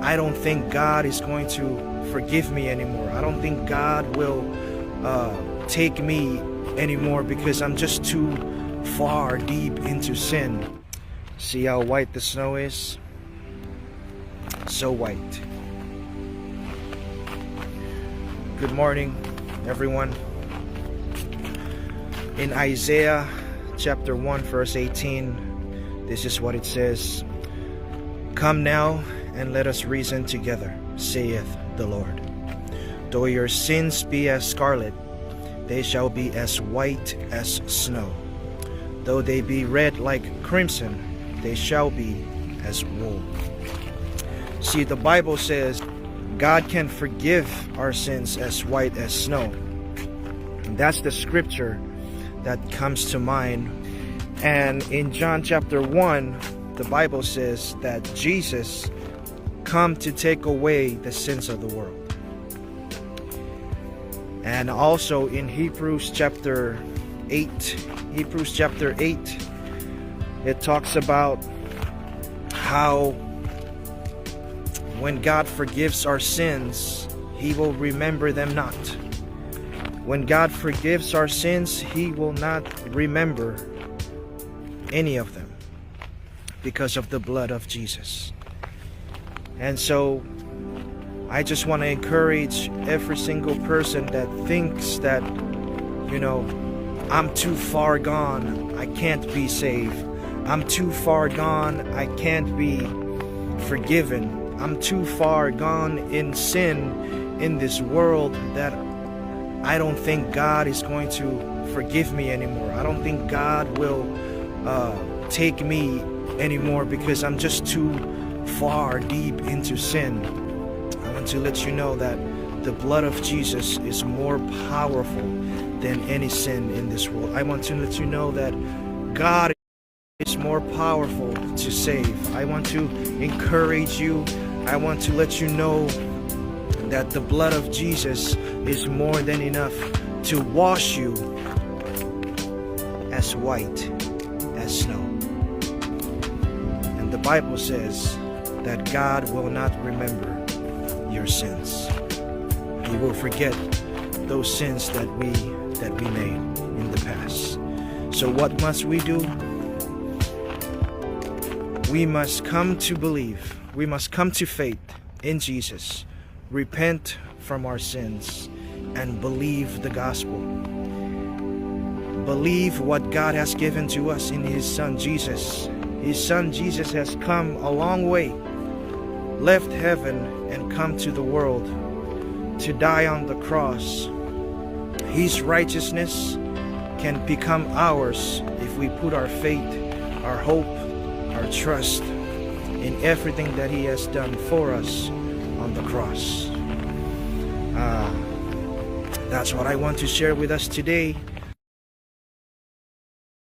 I don't think God is going to forgive me anymore. I don't think God will take me anymore because I'm just too far deep into sin. See how white the snow is? So white. Good morning, everyone. In Isaiah chapter 1 verse 18, this is what it says. Come now and let us reason together, saith the Lord. Though your sins be as scarlet, they shall be as white as snow. Though they be red like crimson, they shall be as wool. See, the Bible says God can forgive our sins as white as snow. And that's the scripture that comes to mind. And in John chapter 1, the Bible says that Jesus come to take away the sins of the world. And also in Hebrews chapter 8, it talks about how when God forgives our sins, He will remember them not. When God forgives our sins, He will not remember any of them because of the blood of Jesus. And so I just want to encourage every single person that thinks that, I'm too far gone, I can't be saved. I'm too far gone, I can't be forgiven. I'm too far gone in sin in this world that I don't think God is going to forgive me anymore. I don't think God will take me anymore because I'm just too far deep into sin. I want to let you know that the blood of Jesus is more powerful than any sin in this world. I want to let you know that God is more powerful to save. I want to encourage you. I want to let you know that the blood of Jesus is more than enough to wash you as white as snow. And the Bible says that God will not remember your sins. He will forget those sins that we made in the past. So what must we do? We must come to believe. We must come to faith in Jesus, repent from our sins, and believe the gospel. Believe what God has given to us in His Son Jesus. His Son Jesus has come a long way, left heaven and come to the world to die on the cross. His righteousness can become ours if we put our faith, our hope, our trust in everything that He has done for us on the cross. That's what I want to share with us today.